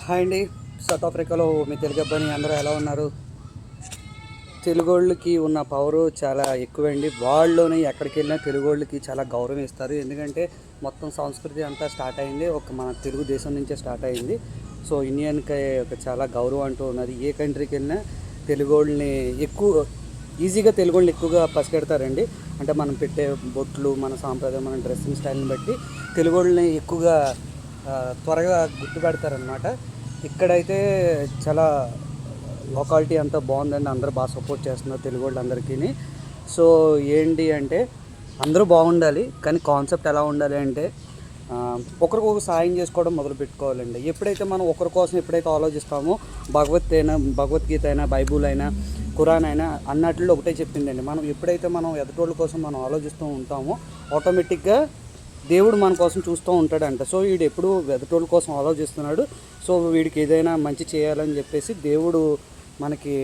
Hi అండి. South ఆఫ్రికాలో మీ తెలుగు అబ్బాయిని అందరూ ఎలా ఉన్నారు? తెలుగోళ్ళకి ఉన్న పవరు చాలా ఎక్కువండి. వాళ్ళలోనే ఎక్కడికి వెళ్ళినా తెలుగోళ్ళకి చాలా గౌరవం ఇస్తారు. ఎందుకంటే మొత్తం సంస్కృతి అంతా స్టార్ట్ అయింది మన తెలుగుదేశం నుంచే స్టార్ట్ అయింది. సో ఇండియన్కి ఒక చాలా గౌరవం అంటూ ఉన్నది. ఏ కంట్రీకి వెళ్ళినా తెలుగోళ్ళని ఈజీగా తెలుగోళ్ళని ఎక్కువగా పసిగడతారండి. అంటే మనం పెట్టే బొట్లు, మన సాంప్రదాయం, మన డ్రెస్సింగ్ స్టైల్ని బట్టి తెలుగోళ్ళని ఎక్కువగా త్వరగా గుర్తుపెడతారనమాట. ఇక్కడైతే చాలా లొకాలిటీ అంతా బాగుందండి. అందరూ బాగా సపోర్ట్ చేస్తున్నారు తెలుగు వాళ్ళందరికీ. సో ఏంటి అంటే అందరూ బాగుండాలి, కానీ కాన్సెప్ట్ ఎలా ఉండాలి అంటే ఒకరికొకరు సాయం చేసుకోవడం మొదలు పెట్టుకోవాలండి. ఎప్పుడైతే మనం ఒకరి కోసం ఎప్పుడైతే ఆలోచిస్తామో భగవద్గీత అయినా, బైబుల్ అయినా, ఖురాన్ అయినా అన్నట్లో ఒకటే చెప్పిందండి. మనం ఎప్పుడైతే మనం ఎదుటోళ్ళ కోసం మనం ఆలోచిస్తూ ఉంటామో ఆటోమేటిక్గా దేవుడు మన కోసం చూస్తూ ఉంటాడంట. సో వీడు ఎప్పుడు ఎదుటోళ్ళ కోసం ఆలోచిస్తున్నాడు. సో వీడికి ఏదైనా మంచి చేయాలని చెప్పేసి దేవుడు మనకి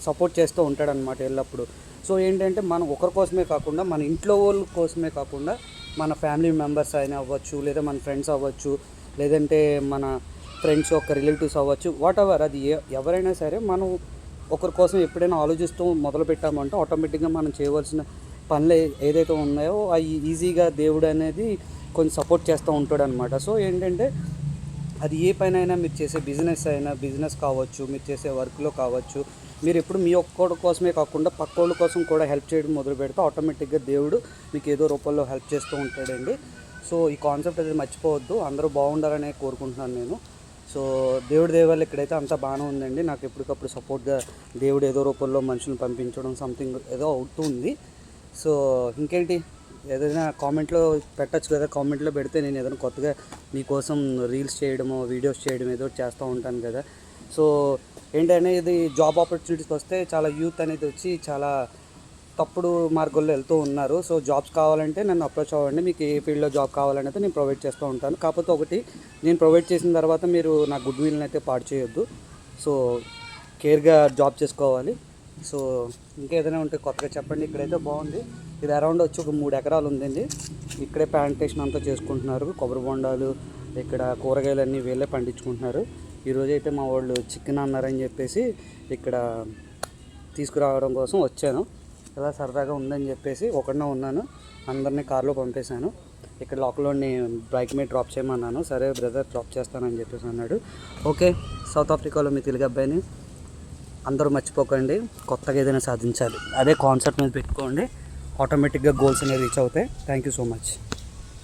సపోర్ట్ చేస్తూ ఉంటాడనమాట ఎల్లప్పుడూ. సో ఏంటంటే మనం ఒకరి కోసమే కాకుండా మన ఇంట్లో వాళ్ళ కోసమే కాకుండా మన ఫ్యామిలీ మెంబర్స్ అయినా అవ్వచ్చు, లేదా మన ఫ్రెండ్స్ అవ్వచ్చు, లేదంటే మన ఫ్రెండ్స్ యొక్క రిలేటివ్స్ అవ్వచ్చు, వాట్ ఎవర్ అది ఎవరైనా సరే మనం ఒకరి కోసం ఎప్పుడైనా ఆలోచిస్తూ మొదలు పెట్టామంటే ఆటోమేటిక్గా మనం చేయవలసిన పనులు ఏదైతే ఉన్నాయో అవి ఈజీగా దేవుడు అనేది కొంచెం సపోర్ట్ చేస్తూ ఉంటాడు అనమాట. సో ఏంటంటే అది ఏ పైన అయినా, మీరు చేసే బిజినెస్ కావచ్చు, మీరు చేసే వర్క్లో కావచ్చు, మీరు ఎప్పుడు మీ ఒక్కడి కోసమే కాకుండా పక్కోళ్ళ కోసం కూడా హెల్ప్ చేయడం మొదలు పెడితే ఆటోమేటిక్గా దేవుడు మీకు ఏదో రూపంలో హెల్ప్ చేస్తూ ఉంటాడండి. సో ఈ కాన్సెప్ట్ అనేది మర్చిపోవద్దు. అందరూ బాగుండాలనే కోరుకుంటున్నాను నేను. సో దేవుడి దేవాళ్ళు ఇక్కడైతే అంతా బాగానే ఉందండి. నాకు ఎప్పటికప్పుడు సపోర్ట్గా దేవుడు ఏదో రూపంలో మనుషులను పంపించడం సంథింగ్ ఏదో అవుతుంది. సో ఇంకేంటి, ఏదైనా కామెంట్లో పెట్టచ్చు కదా. కామెంట్లో పెడితే నేను ఏదైనా కొత్తగా మీకోసం రీల్స్ చేయడమో, వీడియోస్ చేయడం ఏదో చేస్తూ ఉంటాను కదా. సో ఏంటంటే ఇది జాబ్ ఆపర్చునిటీస్ వస్తే చాలా యూత్ అనేది వచ్చి చాలా తప్పుడు మార్గంలో వెళ్తూ ఉన్నారు. సో జాబ్స్ కావాలంటే నన్ను అప్రోచ్ అవ్వండి. మీకు ఏ ఫీల్డ్లో జాబ్ కావాలనేది నేను ప్రొవైడ్ చేస్తూ ఉంటాను. కాకపోతే ఒకటి, నేను ప్రొవైడ్ చేసిన తర్వాత మీరు నా గుడ్ విల్ని అయితే పాడు చేయొద్దు. సో కేర్గా జాబ్ చేసుకోవాలి. సో ఇంకేదైనా ఉంటే కొత్తగా చెప్పండి. ఇక్కడైతే బాగుంది. ఇది అరౌండ్ వచ్చి ఒక 3 ఎకరాలు ఉందండి. ఇక్కడే ప్లాంటేషన్ అంతా చేసుకుంటున్నారు. కొబ్బరి బొండాలు, ఇక్కడ కూరగాయలన్నీ వీళ్ళే పండించుకుంటున్నారు. ఈరోజైతే మా వాళ్ళు చికెన్ అన్నారని చెప్పేసి ఇక్కడ తీసుకురావడం కోసం వచ్చాను. ఇలా సరదాగా ఉందని చెప్పేసి ఒకడినే ఉన్నాను. అందరినీ కార్లో పంపేశాను. ఇక్కడ లోకల్లోని బైక్ మీద డ్రాప్ చేయమన్నాను. సరే బ్రదర్ డ్రాప్ చేస్తానని చెప్పేసి అన్నాడు. ఓకే, సౌత్ ఆఫ్రికాలో మీ తెలుగు అబ్బాయిని అందరూ మర్చిపోకండి. కొత్తగా ఏదైనా సాధించాలి, అదే కాన్సెప్ట్ మీద పెట్టుకోండి. ఆటోమేటిక్గా గోల్స్ అనేవి రీచ్ అవుతాయి. Thank you so much.